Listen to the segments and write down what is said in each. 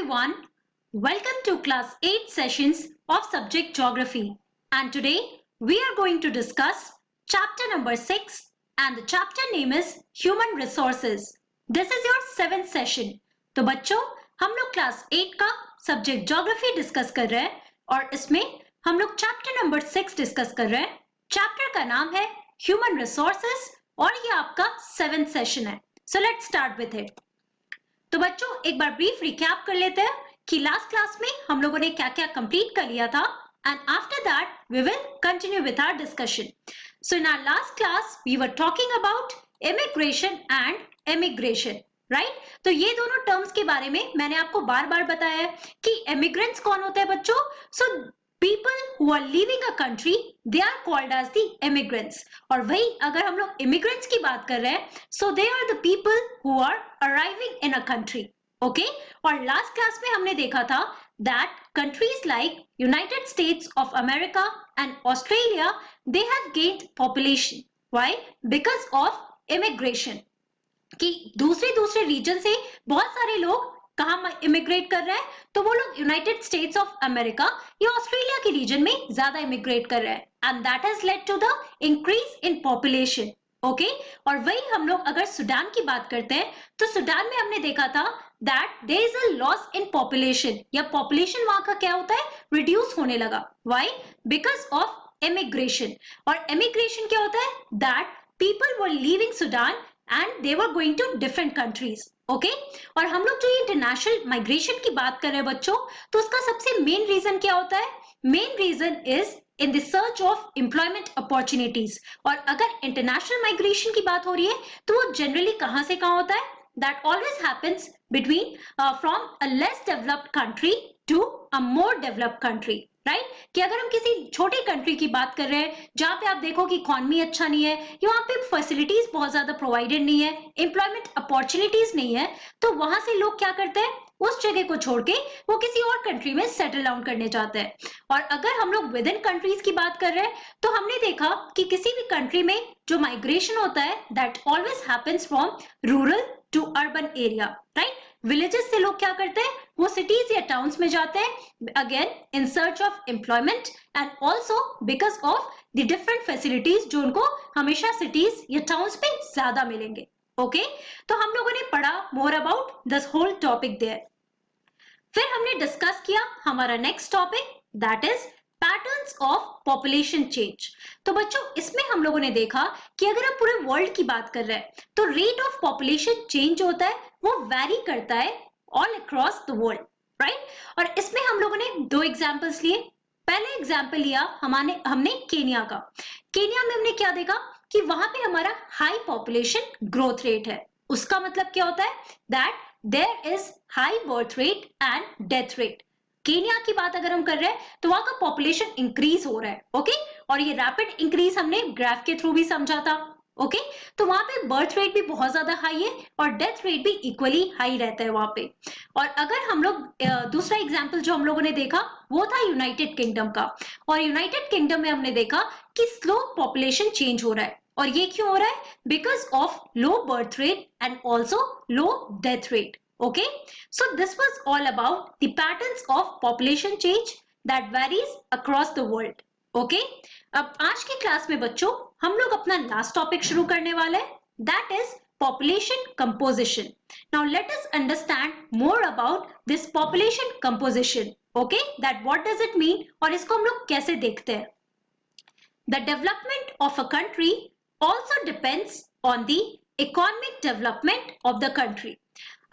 everyone, welcome to class 8 sessions of subject geography, and today we are going to discuss chapter number 6 and the chapter name is human resources. This is your 7th session. तो बच्चों हम लोग class 8 का subject geography discuss कर रहे हैं और इसमें हम लोग चैप्टर नंबर 6 डिस्कस कर रहे हैं. चैप्टर का नाम है ह्यूमन रिसोर्सेज और ये आपका 7th सेशन है. So let's start with it. तो बच्चों एक बार ब्रीफ रिकैप कर लेते हैं कि लास्ट क्लास में हम लोगों ने क्या क्या कंप्लीट कर लिया था and after that we will continue with our discussion. So in our last class we were talking about immigration and emigration, right. तो ये दोनों टर्म्स के बारे में मैंने आपको बार बार बताया है कि इमिग्रेंट्स कौन होते हैं बच्चों. सो people who are leaving a country they are called as the immigrants. और वही अगर हम लोग immigrants की बात कर रहे हैं so they are the people who are arriving in a country. Okay? और last class में हमने देखा था that countries like United States of America and Australia they have gained population. Why? Because of immigration. कि दूसरे reason से बहुत सारे लोग कहाँ इमिग्रेट कर रहे हैं, तो वो लोग यूनाइटेड स्टेट्स ऑफ अमेरिका या ऑस्ट्रेलिया के रीजन में ज्यादा इमिग्रेट कर रहे हैं and that has led to the increase in population. Okay, और वही हम लोग अगर सूडान की बात करते हैं तो सूडान में हमने देखा था that there is a loss in population या पॉपुलेशन वहां का क्या होता है रिड्यूस होने लगा. व्हाई? Because of immigration. और इमिग्रेशन क्या होता है that people were leaving Sudan and they were going to different countries. Okay, और हम लोग जो इंटरनेशनल माइग्रेशन की बात कर रहे हैं बच्चों, तो उसका सबसे मेन रीजन क्या होता है? Main region is in the search of employment opportunities. और अगर इंटरनेशनल माइग्रेशन की बात हो रही है तो वो जनरली कहां से कहां होता है? That always happens between from a less developed country to a more developed country, right. कि अगर हम किसी छोटे कंट्री की बात कर रहे हैं जहां पे आप देखो कि इकोनॉमी अच्छा नहीं है, यहाँ पे फैसिलिटीज बहुत ज्यादा प्रोवाइडेड नहीं है, एम्प्लॉयमेंट अपॉर्चुनिटीज नहीं है, तो वहां से लोग क्या करते हैं उस जगह को छोड़ के वो किसी और कंट्री में सेटल डाउन करने चाहते हैं. और अगर हम लोग विद इन कंट्रीज की बात कर रहे हैं तो हमने देखा कि किसी भी कंट्री में जो माइग्रेशन होता है that always happens from rural to urban area, right. Villages से लोग क्या करते हैं वो सिटीज या टाउन्स में जाते हैं again in search of employment and also because of the different facilities जो उनको हमेशा सिटीज या टाउन्स में ज्यादा मिलेंगे. ओके, तो हम लोगों ने पढ़ा more about this whole topic there. फिर हमने डिस्कस किया हमारा next topic that is patterns of population change. तो बच्चों इसमें हम लोगों ने देखा कि अगर हम पूरे वर्ल्ड की बात कर रहे हैं तो रेट ऑफ पॉपुलेशन चेंज होता है वो वेरी करता है all across the world, right. और इसमें हम लोगों ने दो एग्जांपल्स लिए. पहले एग्जांपल लिया हमने केनिया का. केनिया में हमने क्या देखा कि वहां पे हमारा हाई पॉपुलेशन ग्रोथ रेट है. उसका मतलब क्या होता है that there is high birth rate and death rate. Kenya की बात अगर हम कर रहे हैं तो वहां का पॉपुलेशन इंक्रीज हो रहा है. ओके, और ये रैपिड इंक्रीज हमने ग्राफ के थ्रू भी समझा था. ओके, तो वहां पे बर्थ रेट भी बहुत ज्यादा हाई है और डेथ रेट भी इक्वली हाई रहता है वहां पे. और अगर हम लोग दूसरा एग्जांपल जो हम लोगों ने देखा वो था यूनाइटेड किंगडम का. और यूनाइटेड किंगडम में हमने देखा कि स्लो पॉपुलेशन चेंज हो रहा है. और ये क्यों हो रहा है? Because of low birth rate and also low death rate. Okay, so this was all about the patterns of population change that varies across the world. Okay, अब आज की क्लास में बच्चों हम लोग अपना लास्ट टॉपिक शुरू करने वाले हैं that is population composition. Now let us understand more about this population composition. Okay, that what does it mean और इसको हम लोग कैसे देखते हैं. The development of a country also depends on the economic development of the country.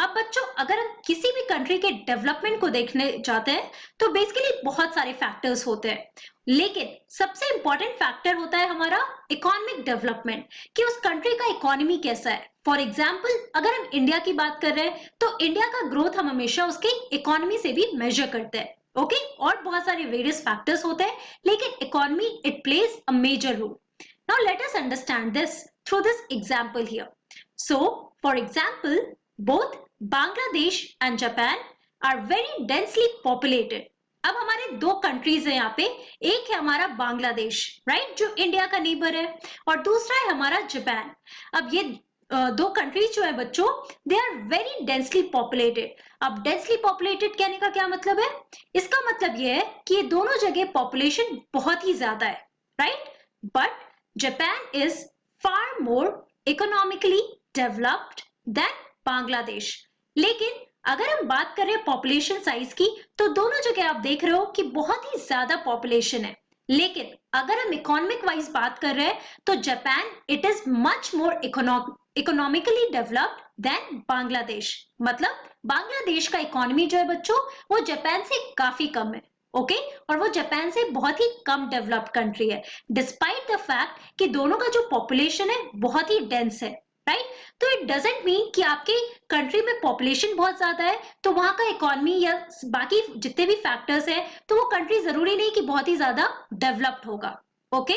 अब बच्चों अगर हम किसी भी कंट्री के डेवलपमेंट को देखने जाते हैं तो बेसिकली बहुत सारे फैक्टर्स होते हैं, लेकिन सबसे इंपॉर्टेंट फैक्टर होता है हमारा इकोनॉमिक डेवलपमेंट कि उस कंट्री का इकोनॉमी कैसा है. फॉर एग्जांपल अगर हम इंडिया की बात कर रहे हैं तो इंडिया का ग्रोथ हम हमेशा उसके इकोनॉमी से भी मेजर करते हैं. ओके, और बहुत सारे वेरियस फैक्टर्स होते हैं लेकिन economy it plays a major role. Now let us understand this through this example here. So for example both Bangladesh and Japan are very densely populated. अब हमारे दो कंट्रीज है यहाँ पे, एक है हमारा बांग्लादेश, राइट, जो इंडिया का नेबर है, और दूसरा है हमारा जापान. अब ये दो कंट्रीज जो है बच्चों, they are very densely populated. अब डेंसली पॉपुलेटेड कहने का क्या मतलब है? इसका मतलब ये है कि ये दोनों जगह पॉपुलेशन बहुत ही ज्यादा है, right? But Japan is far more economically developed than Bangladesh. लेकिन अगर हम बात कर रहे हैं पॉपुलेशन साइज की, तो दोनों जगह आप देख रहे हो कि बहुत ही ज्यादा पॉपुलेशन है। लेकिन अगर हम इकोनॉमिक वाइज बात कर रहे हैं, तो Japan it is much more economically developed than Bangladesh. मतलब बांग्लादेश का इकोनॉमी जो है बच्चों, वो जापान से काफी कम है, ओके? और वो जापान से बहुत ही कम डेवलप्ड कंट्री है, डिस्पाइट द फैक्ट कि दोनों का जो पॉपुलेशन है बहुत ही डेंस है, राइट? तो इट डजंट मीन कि आपके कंट्री में पॉपुलेशन बहुत ज्यादा है तो वहां का इकोनॉमी या बाकी जितने भी फैक्टर्स है, तो वो कंट्री जरूरी नहीं कि बहुत ही ज्यादा डेवलप्ड होगा, okay?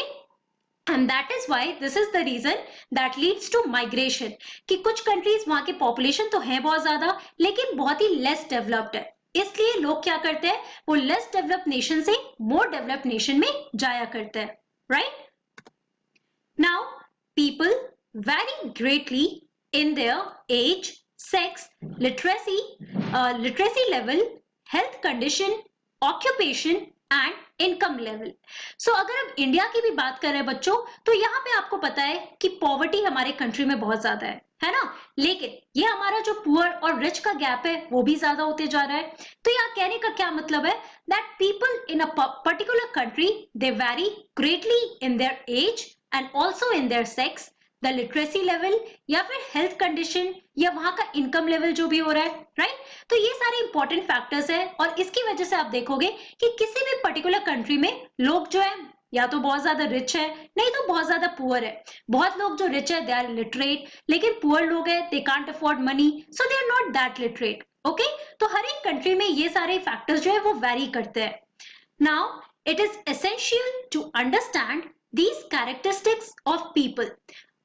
And that is why this is the reason that leads to migration, कि कुछ कंट्रीज वहां के पॉपुलेशन तो है बहुत ज्यादा लेकिन बहुत ही लेस डेवलप्ड है, इसलिए लोग क्या करते हैं, वो लेस डेवलप्ड नेशन से मोर डेवलप्ड नेशन में जाया करते हैं, right? Now, people vary greatly in their age, sex, literacy level, health condition, occupation and income level. So अगर हम इंडिया की भी बात कर रहे हैं बच्चों, तो यहाँ पे आपको पता है कि पॉवर्टी हमारे कंट्री में बहुत ज्यादा है ना? लेकिन ये हमारा जो पुअर और रिच का गैप है वो भी ज्यादा होते जा रहा है। तो यहाँ कहने का क्या मतलब है, that people in a particular country they vary greatly in their age and also in their sex, the literacy level या फिर हेल्थ कंडीशन या वहां का इनकम लेवल जो भी हो रहा है, राइट? तो ये सारे इंपॉर्टेंट फैक्टर्स है और इसकी वजह से आप देखोगे कि किसी भी पर्टिकुलर कंट्री में लोग जो है या तो बहुत ज्यादा रिच है, नहीं तो बहुत ज्यादा पुअर है। बहुत लोग जो रिच है दे आर लिटरेट, लेकिन पुअर लोग है they can't afford money, so they are not that literate, okay? तो हर एक कंट्री में ये सारे फैक्टर्स जो है वो वेरी करते हैं। Now it is essential to understand these characteristics of people.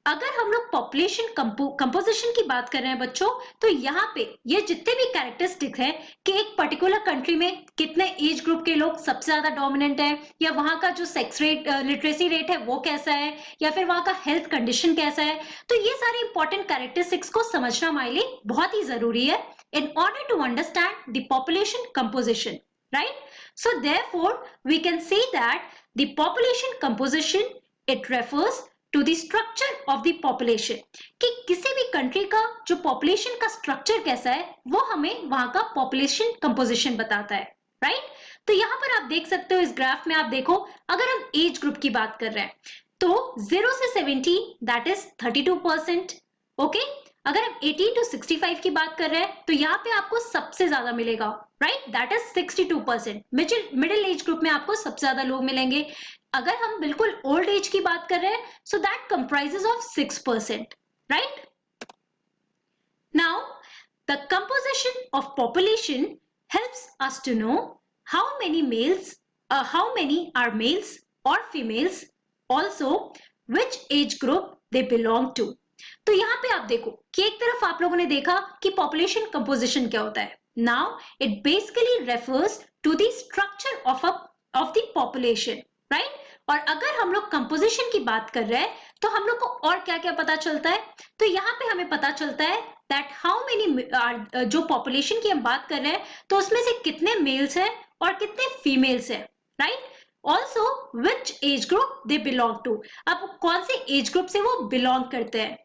अगर हम लोग पॉपुलेशन कंपोजिशन की बात कर रहे हैं बच्चों, तो यहाँ पे ये जितने भी कैरेक्टरिस्टिक है कि एक पर्टिकुलर कंट्री में कितने एज ग्रुप के लोग सबसे ज्यादा डोमिनेंट है, या वहां का जो सेक्स रेट लिटरेसी रेट है वो कैसा है, या फिर वहां का हेल्थ कंडीशन कैसा है, तो ये सारे इंपॉर्टेंट कैरेक्टरिस्टिक्स को समझना हमारे लिए बहुत ही जरूरी है in order to understand the population composition, right? So therefore we can say that the population composition, it refers to the structure of the population, कि किसी भी कंट्री का जो पॉपुलेशन का स्ट्रक्चर कैसा है वो हमें वहां का पॉपुलेशन कंपोजिशन बताता है, राइट? तो यहाँ पर आप देख सकते हो इस ग्राफ में, आप देखो अगर हम एज ग्रुप की बात कर रहे हैं तो 0 से 70 दैट इज 32%, ओके? अगर हम 18 to 65 की बात कर रहे हैं तो यहाँ पे आपको सबसे ज्यादा मिलेगा, right? That is 62%। Middle age group में आपको सबसे ज्यादा लोग मिलेंगे। अगर हम बिल्कुल ओल्ड एज की बात कर रहे हैं so that comprises of 6%, right? Now the composition of population helps us to know how many are males और females, also which age group they belong to. तो यहाँ पे आप देखो कि एक तरफ आप लोगों ने देखा कि पॉपुलेशन कंपोजिशन क्या होता है। Now it basically refers to the structure of the population, right? और अगर हम लोग कंपोजिशन की बात कर रहे हैं तो हम लोग को और क्या क्या पता चलता है, तो यहाँ पे हमें पता चलता है दैट हाउ मेनी, जो पॉपुलेशन की हम बात कर रहे हैं तो उसमें से कितने मेल्स हैं और कितने फीमेल्स हैं, right? Also which age group they belong to, अब कौन से एज ग्रुप से वो बिलोंग करते हैं,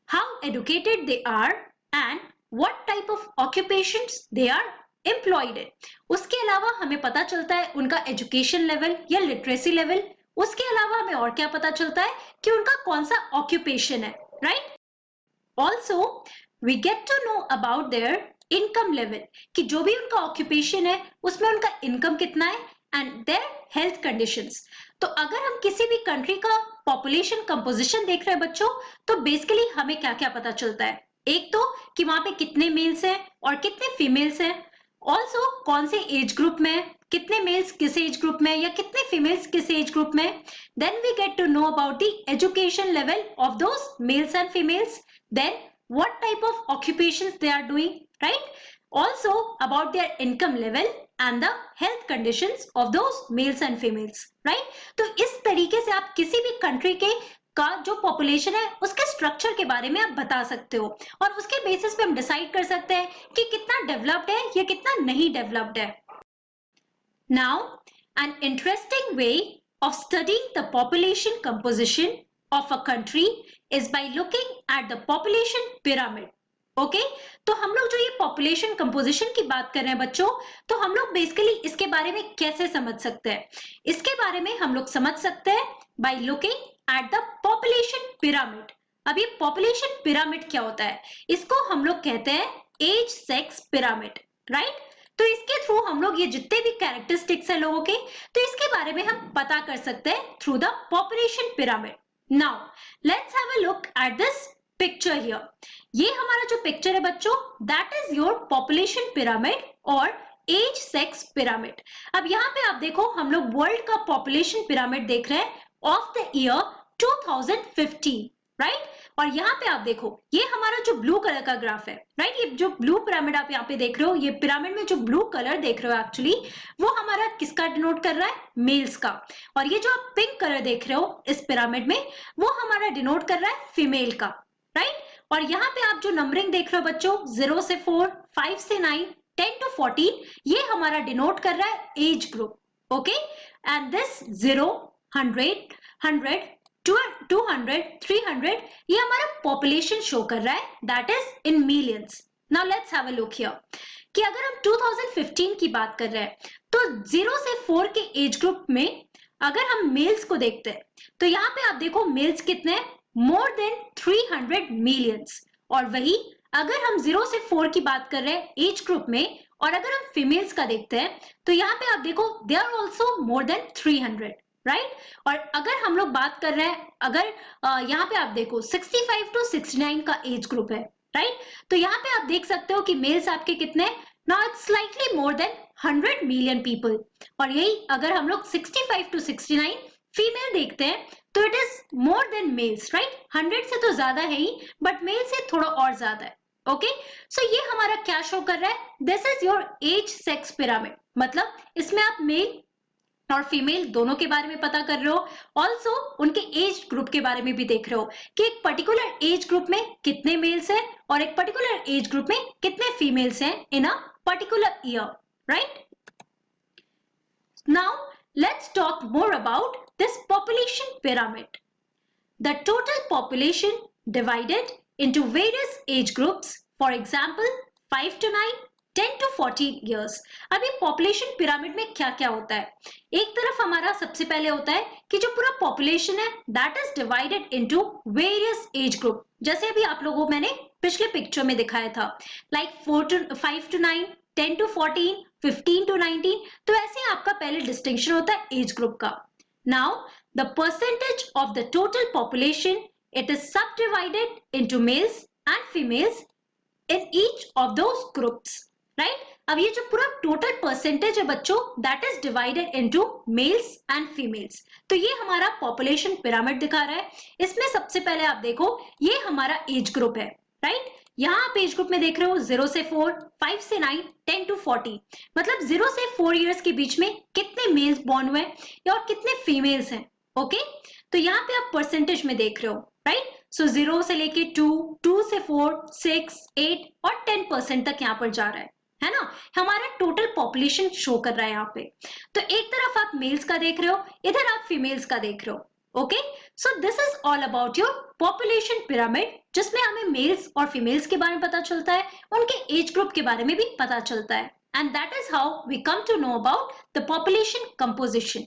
how educated they are and what type of occupations they are employed in. उसके अलावा हमें पता चलता है उनका एजुकेशन लेवल या लिटरेसी लेवल। उसके अलावा हमें और क्या पता चलता है कि उनका कौन सा ऑक्यूपेशन है, right? Also we get to know about their income level, कि जो भी उनका ऑक्यूपेशन है उसमें उनका इनकम कितना है, एंड देयर हेल्थ कंडीशंस। तो अगर हम किसी भी कंट्री का पॉपुलेशन कंपोजिशन देख रहे हैं बच्चों, तो बेसिकली हमें क्या क्या पता चलता है, एक तो कि वहां पे कितने मेल्स हैं और कितने फीमेल्स हैं, ऑल्सो कौन से एज ग्रुप में, कितने मेल्स किस एज ग्रुप में या कितने फीमेल्स किस एज ग्रुप में, then we get to know about the education level of those males and females, then what type of occupations they are doing, right? Also about their income level and the health conditions of those males and females, right? तो इस तरीके से आप किसी भी country के का जो पॉपुलेशन है उसके स्ट्रक्चर के बारे में आप बता सकते हो और उसके बेसिस पे हम डिसाइड कर सकते हैं कि कितना डेवलप्ड है या कितना नहीं डेवलप्ड है. Now, an interesting way of studying the population composition of a country is by looking at the population pyramid. Okay तो हम लोग जो ये पॉपुलेशन कंपोजिशन की बात कर रहे हैं बच्चों, तो हम लोग बेसिकली इसके बारे में कैसे समझ सकते हैं? इसके बारे में हम लोग समझ सकते हैं by looking at the population pyramid. अब ये पॉपुलेशन पिरामिड क्या होता है? इसको हम लोग कहते हैं एज सेक्स पिरामिड, राइट? तो इसके थ्रू हम लोग ये जितने भी कैरेक्टरिस्टिक्स है लोगों के, तो इसके बारे में हम पता कर सकते हैं through the population pyramid. Now let's have a look at this picture here. ये हमारा जो पिक्चर है बच्चों, that is your population pyramid और एज सेक्स पिरामिड. अब यहाँ पे आप देखो, हम लोग वर्ल्ड का पॉपुलेशन पिरामिड देख रहे हैं ऑफ द ईयर 2015, राइट? और यहाँ पे आप देखो, ये हमारा जो ब्लू कलर का ग्राफ है, राइट? ये जो ब्लू पिरामिड आप यहाँ पे देख रहे हो, ये पिरामिड में जो ब्लू कलर देख रहे हो एक्चुअली, वो हमारा किसका डिनोट कर रहा है? मेल्स का. और ये जो आप पिंक कलर देख रहे हो इस पिरामिड में, वो हमारा डिनोट कर रहा है फीमेल का, राइट? और यहाँ पे आप जो नंबरिंग देख रहे हो बच्चों, 0 से 4, 5 से 9, 10 to 14, ये हमारा डिनोट कर रहा है age group. Okay, and this 0, 100, 100, 200, 300, ये हमारा पॉपुलेशन शो कर रहा है, that is in millions. Now let's have a look here कि अगर हम 2015 की बात कर रहे हैं, तो 0 से 4 के एज ग्रुप में अगर हम मेल्स को देखते हैं, तो यहाँ पे आप देखो मेल्स कितने हैं? मोर देन 300 मिलियंस. और वही अगर हम 0 से 4 की बात कर रहे हैं एज ग्रुप में, और अगर हम फीमेल्स का देखते हैं, तो यहाँ पे आप देखो they are also more than 300, right? और अगर हम लोग बात कर रहे हैं, अगर यहाँ पे आप देखो 65 to 69 का एज ग्रुप है, राइट? तो यहाँ पे आप देख सकते हो कि मेल्स आपके कितने? Now it's slightly more than 100 million people. और यही अगर हम लोग 65 to 69 फीमेल देखते हैं, तो it is more than males, right? 100 से तो ज्यादा है ही, बट मेल से थोड़ा और ज्यादा है. ओके, सो ये हमारा क्या शो कर रहा है? This is your age sex pyramid. मतलब इसमें आप मेल और फीमेल दोनों के बारे में पता कर रहे हो, ऑल्सो उनके एज ग्रुप के बारे में भी देख रहे हो कि एक पर्टिकुलर एज ग्रुप में कितने मेल्स हैं और एक पर्टिकुलर एज ग्रुप में कितने फीमेल्स हैं in a particular year, right? Now let's talk more about this population pyramid. The total population divided into various age groups, for example 5 to 9, 10 to 14 years. अब ये population pyramid में क्या क्या होता है? एक तरफ हमारा सबसे पहले होता है कि जो पूरा population है that is divided into various age group. जैसे अभी आप लोगों को मैंने पिछले पिक्चर में दिखाया था, like 5 to 9, 10 to 14, 15 to 19. तो ऐसे आपका पहले डिस्टिंक्शन होता है एज ग्रुप का. Now the percentage of the total population, it is sub divided into males and females in each of those groups, right? अब ये जो पूरा टोटल परसेंटेज है बच्चों, that is divided into males and females. तो ये हमारा पॉपुलेशन पिरामिड दिखा रहा है. इसमें सबसे पहले आप देखो, ये हमारा एज ग्रुप है, राइट? यहाँ आप एज ग्रुप में देख रहे हो 0 से 4, 5 से 9, 10 to 40. मतलब 0 से 4 इयर्स के बीच में कितने मेल्स बॉर्न हुए और कितने फीमेल्स हैं. ओके, तो यहाँ पे आप परसेंटेज में देख रहे हो, राइट? सो 0 से लेके 2, 2 से 4, 6, 8 और 10% तक यहाँ पर जा रहा है ना? हमारा टोटल पॉपुलेशन शो कर रहा है यहाँ पे. तो एक तरफ आप मेल्स का देख रहे हो, इधर आप फीमेल्स का देख रहे हो. Okay, so this is all about your population pyramid, जिसमें हमें मेल्स और फीमेल्स के बारे में पता चलता है, उनके एज ग्रुप के बारे में भी पता चलता है. And that is how we come to know about the population composition.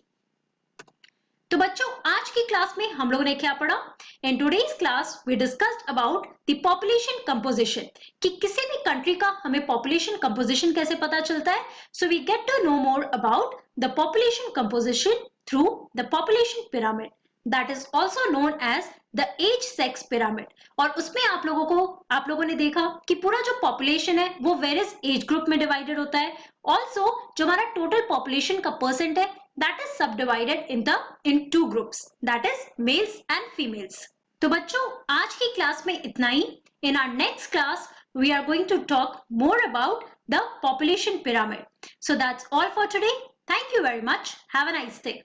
तो बच्चों, आज की क्लास में हम लोगों ने क्या पढ़ा? In today's class we discussed about the population composition, कि किसी भी कंट्री का हमें पॉपुलेशन कंपोजिशन कैसे पता चलता है. So we get to know more about the population composition through the population pyramid, that is also known as the age sex pyramid. और उसमें आप लोगों ने देखा कि पूरा जो पॉपुलेशन है वो वेरियस एज ग्रुप में डिवाइडेड होता है. ऑल्सो जो हमारा टोटल पॉपुलेशन का परसेंट है that is sub divided in 2 groups, that is males and females. तो बच्चों, आज की क्लास में इतना ही. In our next class we are going to talk more about the population pyramid. So that's all for today. Thank you very much. Have a nice day.